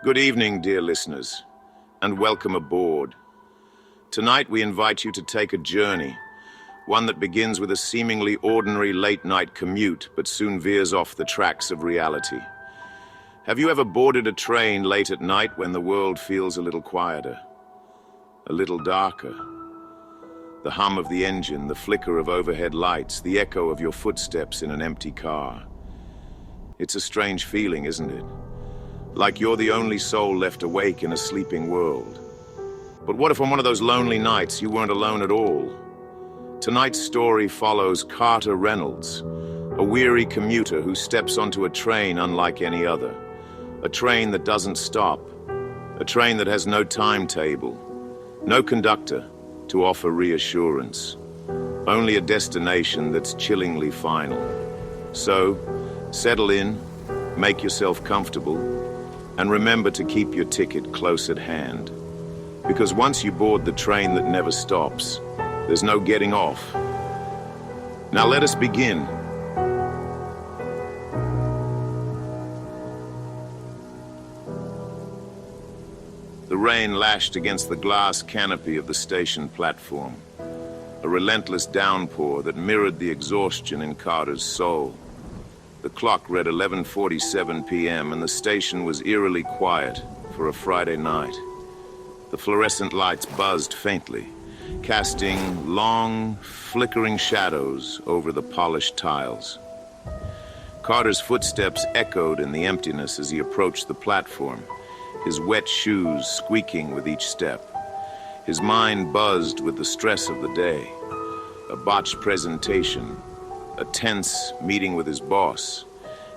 Good evening, dear listeners, and welcome aboard. Tonight we invite you to take a journey, one that begins with a seemingly ordinary late-night commute, but soon veers off the tracks of reality. Have you ever boarded a train late at night when the world feels a little quieter, a little darker? The hum of the engine, the flicker of overhead lights, the echo of your footsteps in an empty car. It's a strange feeling, isn't it? Like you're the only soul left awake in a sleeping world. But what if on one of those lonely nights you weren't alone at all? Tonight's story follows Carter Reynolds, a weary commuter who steps onto a train unlike any other. A train that doesn't stop. A train that has no timetable. No conductor to offer reassurance. Only a destination that's chillingly final. So, settle in, make yourself comfortable, and remember to keep your ticket close at hand. Because once you board the train that never stops, there's no getting off. Now let us begin. The rain lashed against the glass canopy of the station platform, a relentless downpour that mirrored the exhaustion in Carter's soul. The clock read 11:47 p.m. and the station was eerily quiet for a Friday night. The fluorescent lights buzzed faintly, casting long, flickering shadows over the polished tiles. Carter's footsteps echoed in the emptiness as he approached the platform, his wet shoes squeaking with each step. His mind buzzed with the stress of the day, a botched presentation, a tense meeting with his boss,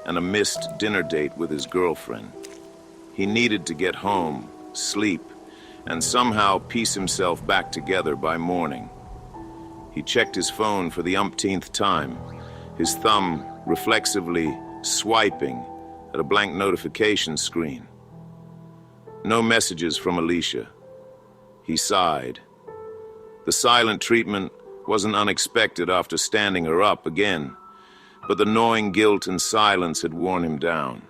and a missed dinner date with his girlfriend. He needed to get home, sleep, and somehow piece himself back together by morning. He checked his phone for the umpteenth time, his thumb reflexively swiping at a blank notification screen. No messages from Alicia. He sighed. The silent treatment wasn't unexpected after standing her up again, but the gnawing guilt and silence had worn him down.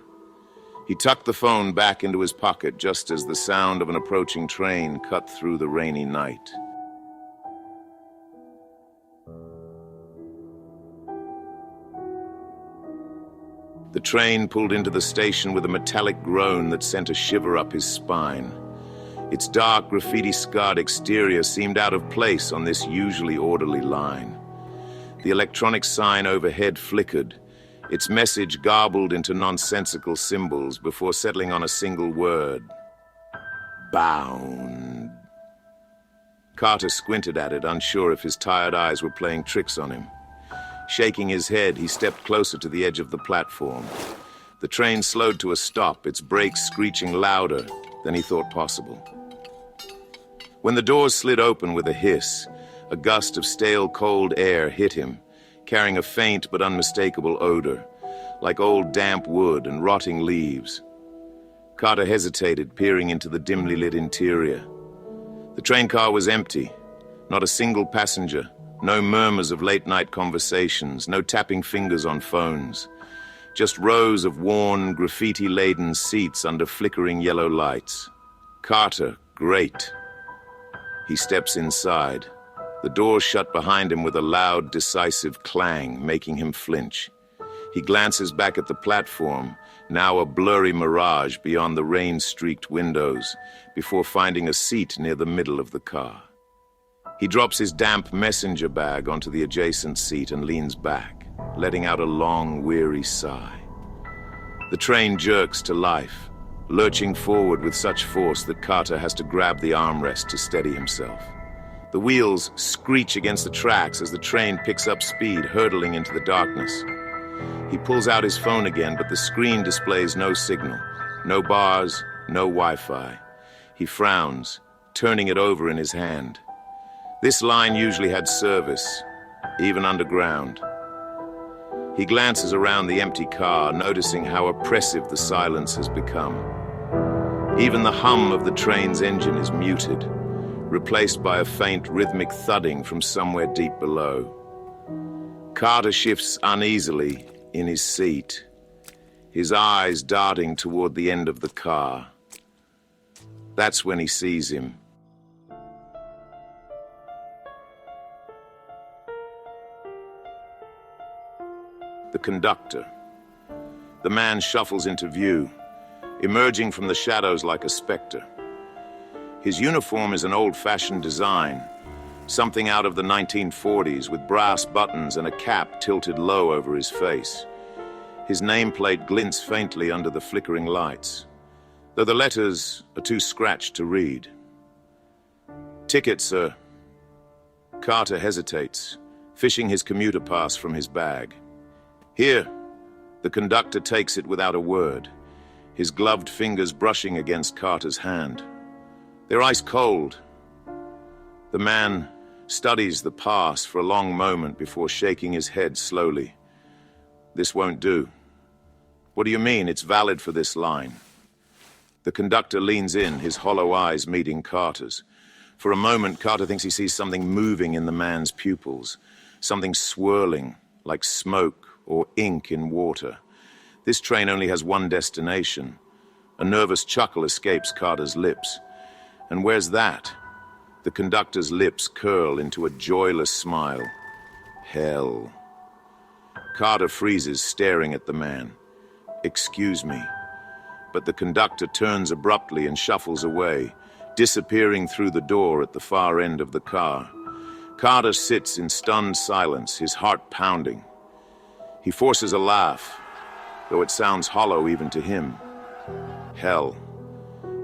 He tucked the phone back into his pocket just as the sound of an approaching train cut through the rainy night. The train pulled into the station with a metallic groan that sent a shiver up his spine. Its dark, graffiti-scarred exterior seemed out of place on this usually orderly line. The electronic sign overhead flickered, its message garbled into nonsensical symbols before settling on a single word. Bound. Carter squinted at it, unsure if his tired eyes were playing tricks on him. Shaking his head, he stepped closer to the edge of the platform. The train slowed to a stop, its brakes screeching louder than he thought possible. When the doors slid open with a hiss, a gust of stale, cold air hit him, carrying a faint but unmistakable odor, like old damp wood and rotting leaves. Carter hesitated, peering into the dimly lit interior. The train car was empty, not a single passenger, no murmurs of late-night conversations, no tapping fingers on phones. Just rows of worn, graffiti-laden seats under flickering yellow lights. Carter, great. He steps inside. The door shut behind him with a loud, decisive clang, making him flinch. He glances back at the platform, now a blurry mirage beyond the rain-streaked windows, before finding a seat near the middle of the car. He drops his damp messenger bag onto the adjacent seat and leans back, letting out a long, weary sigh. The train jerks to life, lurching forward with such force that Carter has to grab the armrest to steady himself. The wheels screech against the tracks as the train picks up speed, hurtling into the darkness. He pulls out his phone again, but the screen displays no signal, no bars, no Wi-Fi. He frowns, turning it over in his hand. This line usually had service, even underground. He glances around the empty car, noticing how oppressive the silence has become. Even the hum of the train's engine is muted, replaced by a faint rhythmic thudding from somewhere deep below. Carter shifts uneasily in his seat, his eyes darting toward the end of the car, That's when he sees him. The conductor. The man shuffles into view, emerging from the shadows like a specter. His uniform is an old-fashioned design, something out of the 1940s, with brass buttons and a cap tilted low over his face. His nameplate glints faintly under the flickering lights, though the letters are too scratched to read. "Ticket, sir." Carter hesitates, fishing his commuter pass from his bag. "Here." The conductor takes it without a word, his gloved fingers brushing against Carter's hand. They're ice cold. The man studies the pass for a long moment before shaking his head slowly. "This won't do." "What do you mean it's valid for this line?" The conductor leans in, his hollow eyes meeting Carter's. For a moment, Carter thinks he sees something moving in the man's pupils, something swirling like smoke or ink in water. This train only has one destination. A nervous chuckle escapes Carter's lips. And where's that? The conductor's lips curl into a joyless smile. Hell. Carter freezes, staring at the man. "Excuse me." But the conductor turns abruptly and shuffles away, disappearing through the door at the far end of the car. Carter sits in stunned silence, his heart pounding. He forces a laugh, though it sounds hollow even to him. Hell.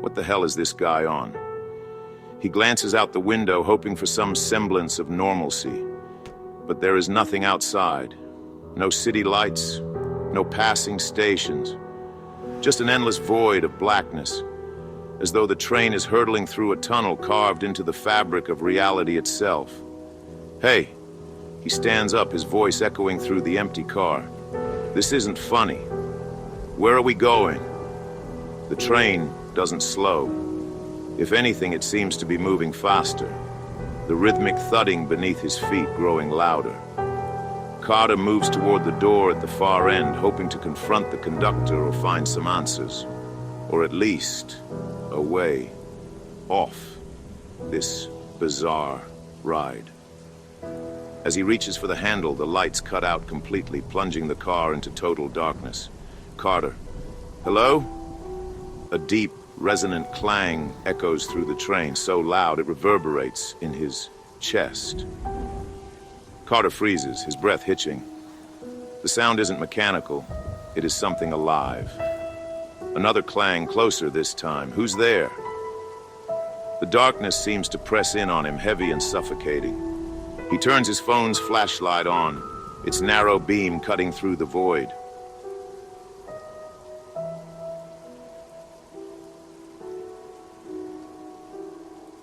What the hell is this guy on? He glances out the window, hoping for some semblance of normalcy. But there is nothing outside. No city lights, no passing stations. Just an endless void of blackness, as though the train is hurtling through a tunnel carved into the fabric of reality itself. "Hey." He stands up, his voice echoing through the empty car. "This isn't funny. Where are we going?" The train doesn't slow. If anything, it seems to be moving faster, the rhythmic thudding beneath his feet growing louder. Carter moves toward the door at the far end, hoping to confront the conductor or find some answers, or at least a way off this bizarre ride. As he reaches for the handle, the lights cut out completely, plunging the car into total darkness. Carter. "Hello?" A deep, resonant clang echoes through the train, so loud it reverberates in his chest. Carter freezes, his breath hitching. The sound isn't mechanical, it is something alive. Another clang, closer this time. Who's there? The darkness seems to press in on him, heavy and suffocating. He turns his phone's flashlight on, its narrow beam cutting through the void.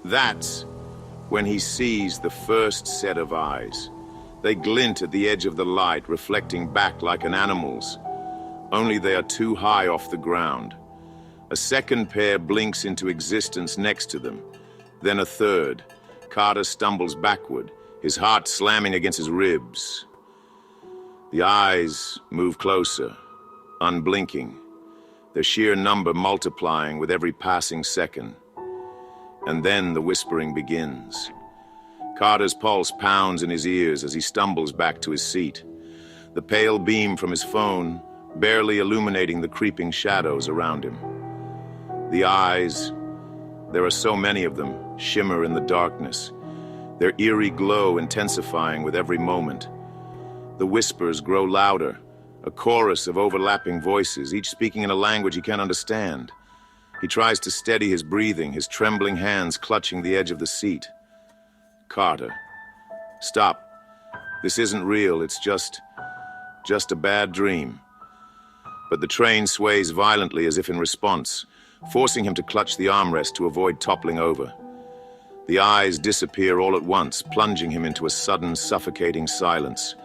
That's when he sees the first set of eyes. They glint at the edge of the light, reflecting back like an animal's. Only they are too high off the ground. A second pair blinks into existence next to them. Then a third. Carter stumbles backward, his heart slamming against his ribs. The eyes move closer, unblinking, their sheer number multiplying with every passing second. And then the whispering begins. Carter's pulse pounds in his ears as he stumbles back to his seat, the pale beam from his phone barely illuminating the creeping shadows around him. The eyes, there are so many of them, shimmer in the darkness, their eerie glow intensifying with every moment. The whispers grow louder, a chorus of overlapping voices, each speaking in a language he can't understand. He tries to steady his breathing, his trembling hands clutching the edge of the seat. Carter. Stop. This isn't real, it's just a bad dream. But the train sways violently as if in response, forcing him to clutch the armrest to avoid toppling over. The eyes disappear all at once, plunging him into a sudden, suffocating silence.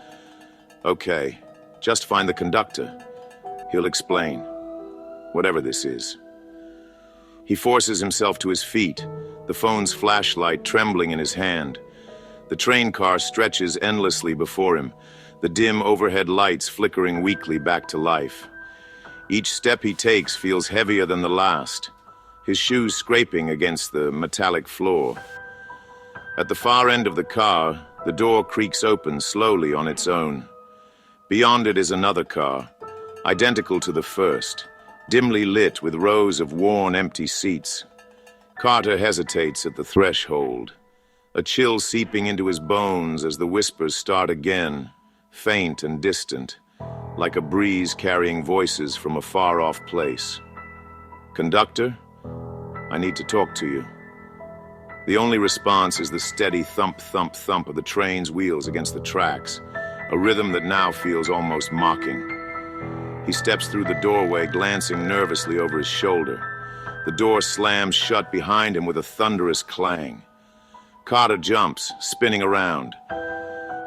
Okay, just find the conductor. He'll explain. Whatever this is. He forces himself to his feet, the phone's flashlight trembling in his hand. The train car stretches endlessly before him, the dim overhead lights flickering weakly back to life. Each step he takes feels heavier than the last. his shoes scraping against the metallic floor. At the far end of the car, the door creaks open slowly on its own. Beyond it is another car, identical to the first, dimly lit with rows of worn, empty seats. Carter hesitates at the threshold, a chill seeping into his bones as the whispers start again, faint and distant, like a breeze carrying voices from a far-off place. "Conductor, I need to talk to you." The only response is the steady thump, thump, thump of the train's wheels against the tracks, a rhythm that now feels almost mocking. He steps through the doorway, glancing nervously over his shoulder. The door slams shut behind him with a thunderous clang. Carter jumps, spinning around.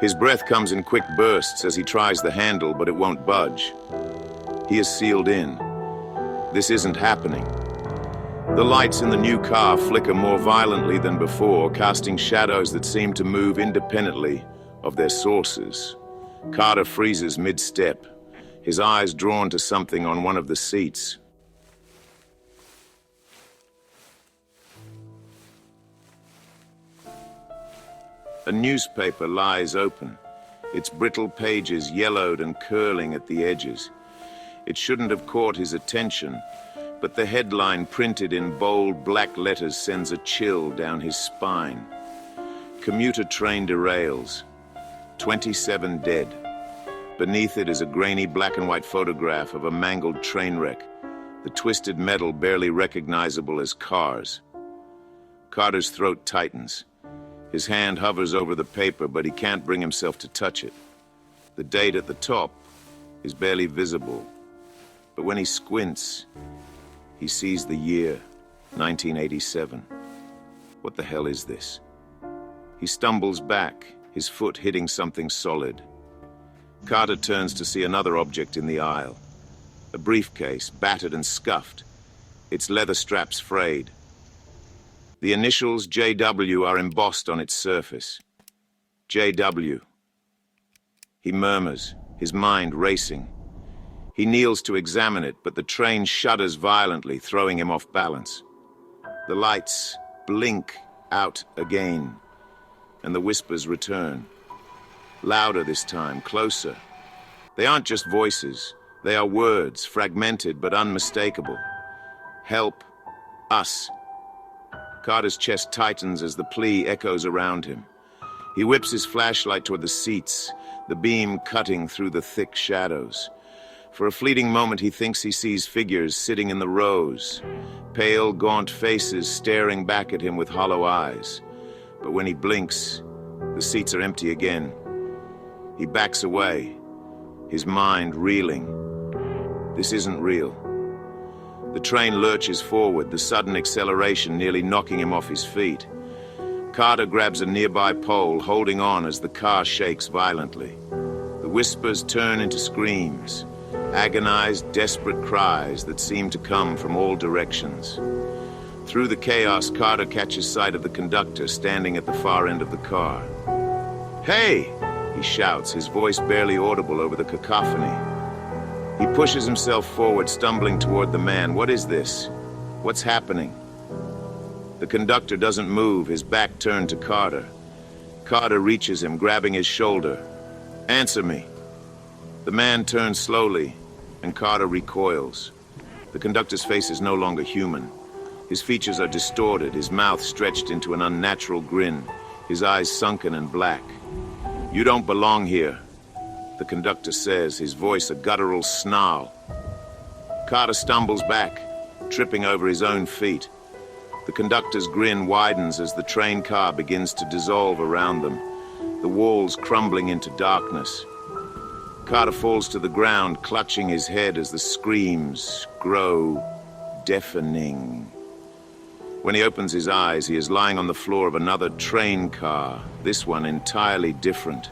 His breath comes in quick bursts as he tries the handle, but it won't budge. He is sealed in. This isn't happening. The lights in the new car flicker more violently than before, casting shadows that seem to move independently of their sources. Carter freezes mid-step, his eyes drawn to something on one of the seats. A newspaper lies open, its brittle pages yellowed and curling at the edges. It shouldn't have caught his attention, but the headline printed in bold black letters sends a chill down his spine. Commuter train derails. 27 dead. Beneath it is a grainy black and white photograph of a mangled train wreck, the twisted metal barely recognizable as cars. Carter's throat tightens. His hand hovers over the paper, but he can't bring himself to touch it. The date at the top is barely visible, but when he squints, he sees the year, 1987. What the hell is this? He stumbles back, his foot hitting something solid. Carter turns to see another object in the aisle. A briefcase, battered and scuffed, its leather straps frayed. The initials JW are embossed on its surface. JW. He murmurs, his mind racing. He kneels to examine it, but the train shudders violently, throwing him off balance. The lights blink out again, and the whispers return. Louder this time, closer. They aren't just voices. They are words, fragmented but unmistakable. Help us. Carter's chest tightens as the plea echoes around him. He whips his flashlight toward the seats, the beam cutting through the thick shadows. For a fleeting moment, he thinks he sees figures sitting in the rows, pale, gaunt faces staring back at him with hollow eyes. But when he blinks, the seats are empty again. He backs away, his mind reeling. This isn't real. The train lurches forward, the sudden acceleration nearly knocking him off his feet. Carter grabs a nearby pole, holding on as the car shakes violently. The whispers turn into screams, agonized, desperate cries that seem to come from all directions. Through the chaos, Carter catches sight of the conductor standing at the far end of the car. "Hey!" he shouts, his voice barely audible over the cacophony. He pushes himself forward, stumbling toward the man. What is this? What's happening? The conductor doesn't move, his back turned to Carter. Carter reaches him, grabbing his shoulder. "Answer me." The man turns slowly, and Carter recoils. The conductor's face is no longer human. His features are distorted, his mouth stretched into an unnatural grin, his eyes sunken and black. "You don't belong here," the conductor says, his voice a guttural snarl. Carter stumbles back, tripping over his own feet. The conductor's grin widens as the train car begins to dissolve around them, the walls crumbling into darkness. Carter falls to the ground, clutching his head as the screams grow deafening. When he opens his eyes, he is lying on the floor of another train car, this one entirely different.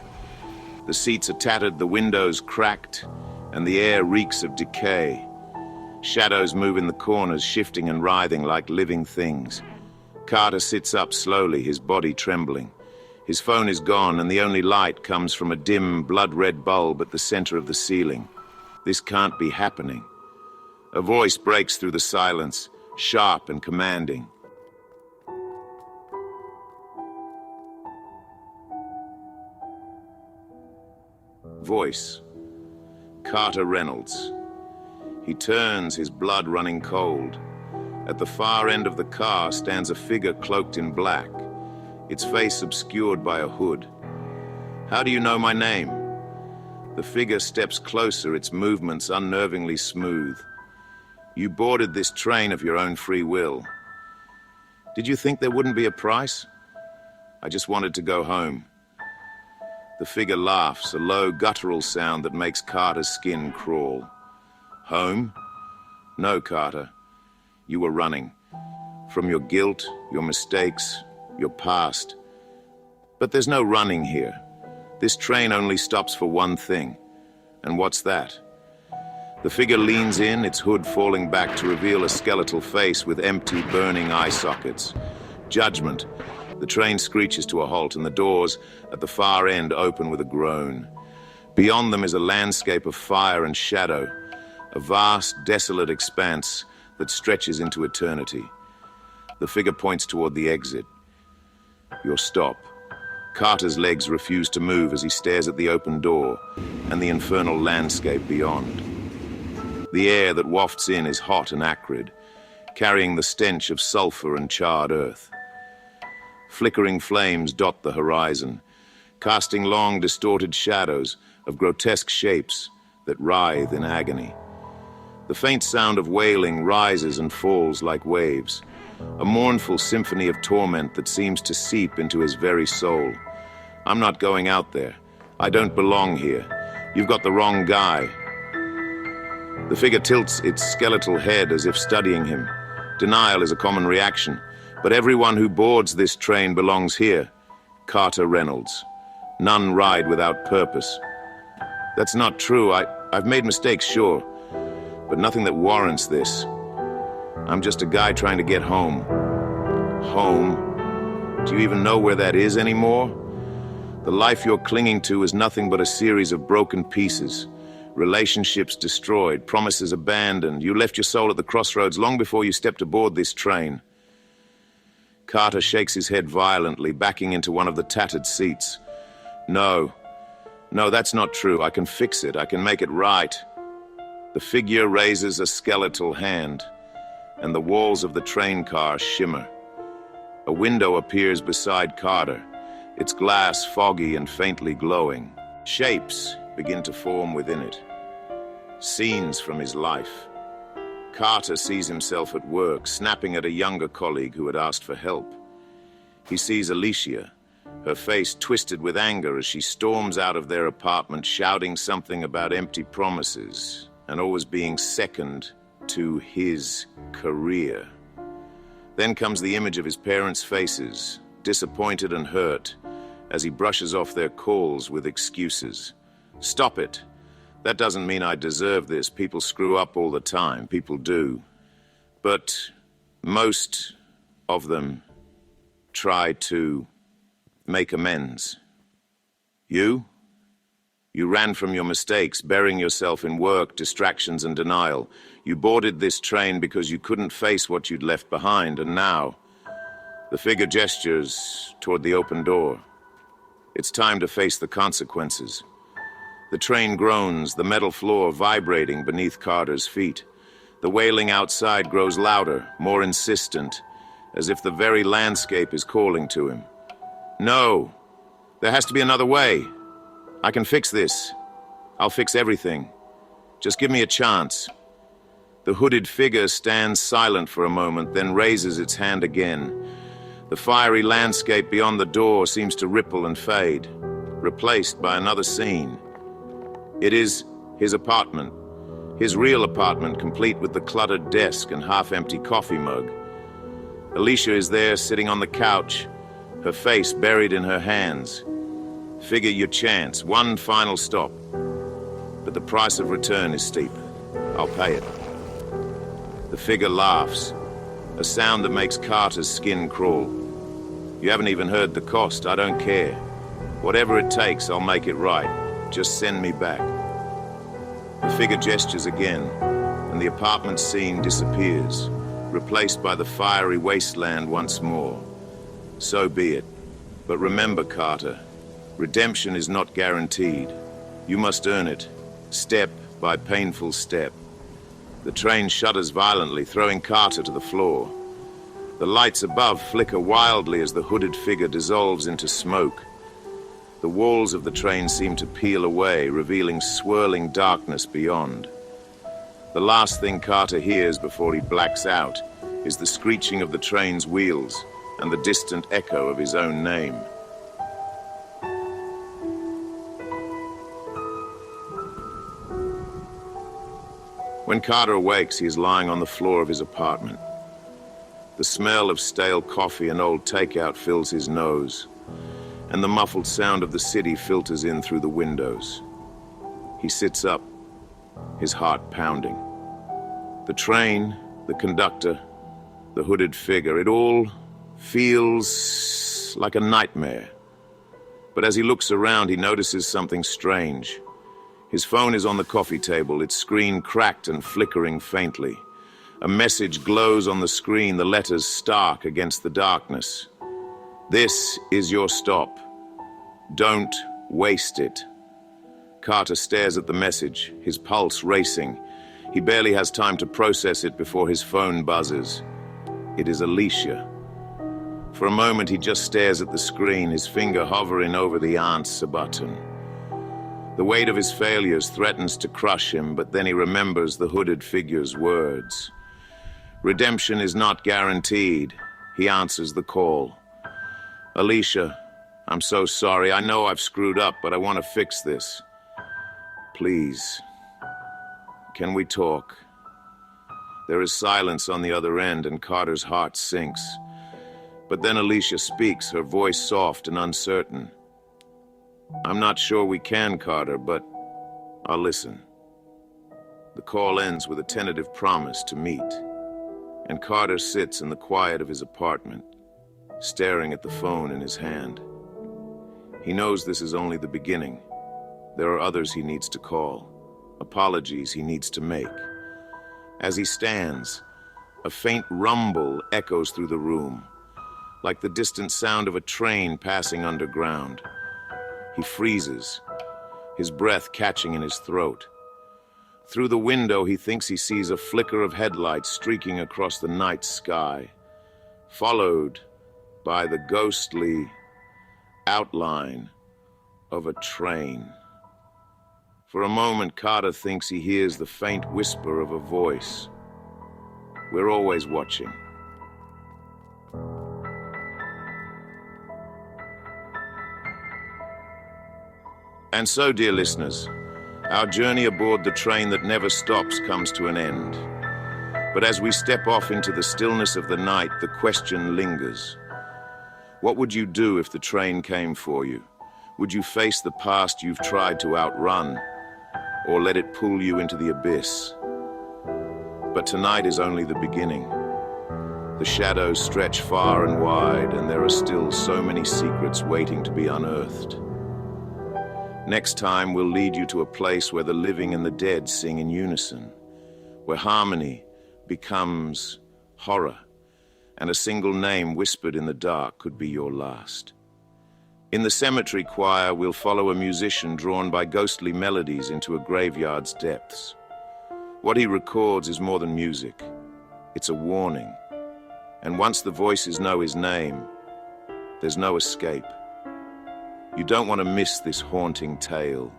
The seats are tattered, the windows cracked, and the air reeks of decay. Shadows move in the corners, shifting and writhing like living things. Carter sits up slowly, his body trembling. His phone is gone, and the only light comes from a dim, blood-red bulb at the center of the ceiling. This can't be happening. A voice breaks through the silence, sharp and commanding. Voice: Carter Reynolds. He turns, his blood running cold. At the far end of the car stands a figure cloaked in black, its face obscured by a hood. How do you know my name? The figure steps closer, its movements unnervingly smooth. You boarded this train of your own free will. Did you think there wouldn't be a price? I just wanted to go home. The figure laughs, a low, guttural sound that makes Carter's skin crawl. Home? No, Carter. You were running. From your guilt, your mistakes, your past. But there's no running here. This train only stops for one thing. And what's that? The figure leans in, its hood falling back to reveal a skeletal face with empty, burning eye sockets. Judgment. The train screeches to a halt, and the doors at the far end open with a groan. Beyond them is a landscape of fire and shadow, a vast, desolate expanse that stretches into eternity. The figure points toward the exit. Your stop. Carter's legs refuse to move as he stares at the open door and the infernal landscape beyond. The air that wafts in is hot and acrid, carrying the stench of sulfur and charred earth. Flickering flames dot the horizon, casting long, distorted shadows of grotesque shapes that writhe in agony. The faint sound of wailing rises and falls like waves, a mournful symphony of torment that seems to seep into his very soul. I'm not going out there. I don't belong here. You've got the wrong guy. The figure tilts its skeletal head as if studying him. Denial is a common reaction, but everyone who boards this train belongs here. Carter Reynolds. None ride without purpose. That's not true. I've made mistakes, sure, but nothing that warrants this. I'm just a guy trying to get home. Home? Do you even know where that is anymore? The life you're clinging to is nothing but a series of broken pieces. Relationships destroyed, promises abandoned. You left your soul at the crossroads long before you stepped aboard this train. Carter shakes his head violently, backing into one of the tattered seats. No, that's not true. I can fix it. I can make it right. The figure raises a skeletal hand, and the walls of the train car shimmer. A window appears beside Carter, its glass foggy and faintly glowing. Shapes begin to form within it. Scenes from his life. Carter sees himself at work, snapping at a younger colleague who had asked for help. He sees Alicia, her face twisted with anger as she storms out of their apartment, shouting something about empty promises and always being second to his career. Then comes the image of his parents' faces, disappointed and hurt, as he brushes off their calls with excuses. Stop it. That doesn't mean I deserve this. People screw up all the time. People do. But most of them try to make amends. You ran from your mistakes, burying yourself in work, distractions, and denial. You boarded this train because you couldn't face what you'd left behind, and now the figure gestures toward the open door. It's time to face the consequences. The train groans, the metal floor vibrating beneath Carter's feet. The wailing outside grows louder, more insistent, as if the very landscape is calling to him. No, there has to be another way. I can fix this. I'll fix everything. Just give me a chance. The hooded figure stands silent for a moment, then raises its hand again. The fiery landscape beyond the door seems to ripple and fade, replaced by another scene. It is his apartment, his real apartment, complete with the cluttered desk and half-empty coffee mug. Alicia is there, sitting on the couch, her face buried in her hands. Figure your chance, one final stop. But the price of return is steep. I'll pay it. The figure laughs, a sound that makes Carter's skin crawl. You haven't even heard the cost. I don't care. Whatever it takes, I'll make it right. Just send me back. The figure gestures again, and the apartment scene disappears. replaced by the fiery wasteland once more. So be it. But remember, Carter, redemption is not guaranteed. You must earn it, step by painful step. The train shudders violently, throwing Carter to the floor. The lights above flicker wildly as the hooded figure dissolves into smoke. The walls of the train seem to peel away, revealing swirling darkness beyond. The last thing Carter hears before he blacks out is the screeching of the train's wheels and the distant echo of his own name. When Carter awakes, he is lying on the floor of his apartment. The smell of stale coffee and old takeout fills his nose, and the muffled sound of the city filters in through the windows. He sits up, his heart pounding. The train, the conductor, the hooded figure, it all feels like a nightmare. But as he looks around, he notices something strange. His phone is on the coffee table, its screen cracked and flickering faintly. A message glows on the screen, the letters stark against the darkness. This is your stop. Don't waste it. Carter stares at the message, his pulse racing. He barely has time to process it before his phone buzzes. It is Alicia. For a moment, he just stares at the screen, his finger hovering over the answer button. The weight of his failures threatens to crush him, but then he remembers the hooded figure's words. Redemption is not guaranteed. He answers the call. Alicia, I'm so sorry. I know I've screwed up, but I want to fix this. Please, can we talk? There is silence on the other end, and Carter's heart sinks. But then Alicia speaks, her voice soft and uncertain. I'm not sure we can, Carter, but I'll listen. The call ends with a tentative promise to meet, and Carter sits in the quiet of his apartment, staring at the phone in his hand. He knows this is only the beginning. There are others he needs to call, apologies he needs to make. As he stands, a faint rumble echoes through the room, like the distant sound of a train passing underground. He freezes, his breath catching in his throat. Through the window, he thinks he sees a flicker of headlights streaking across the night sky, followed by the ghostly outline of a train. For a moment, Carter thinks he hears the faint whisper of a voice. We're always watching. And so, dear listeners, our journey aboard the train that never stops comes to an end. But as we step off into the stillness of the night, the question lingers. What would you do if the train came for you? Would you face the past you've tried to outrun, or let it pull you into the abyss? But tonight is only the beginning. The shadows stretch far and wide, and there are still so many secrets waiting to be unearthed. Next time, we'll lead you to a place where the living and the dead sing in unison, where harmony becomes horror, and a single name whispered in the dark could be your last. In the cemetery choir, we'll follow a musician drawn by ghostly melodies into a graveyard's depths. What he records is more than music. It's a warning. And once the voices know his name, there's no escape. You don't want to miss this haunting tale.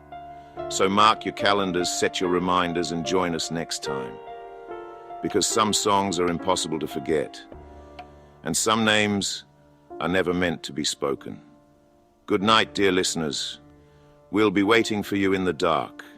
So mark your calendars, set your reminders, and join us next time. Because some songs are impossible to forget, and some names are never meant to be spoken. Good night, dear listeners. We'll be waiting for you in the dark.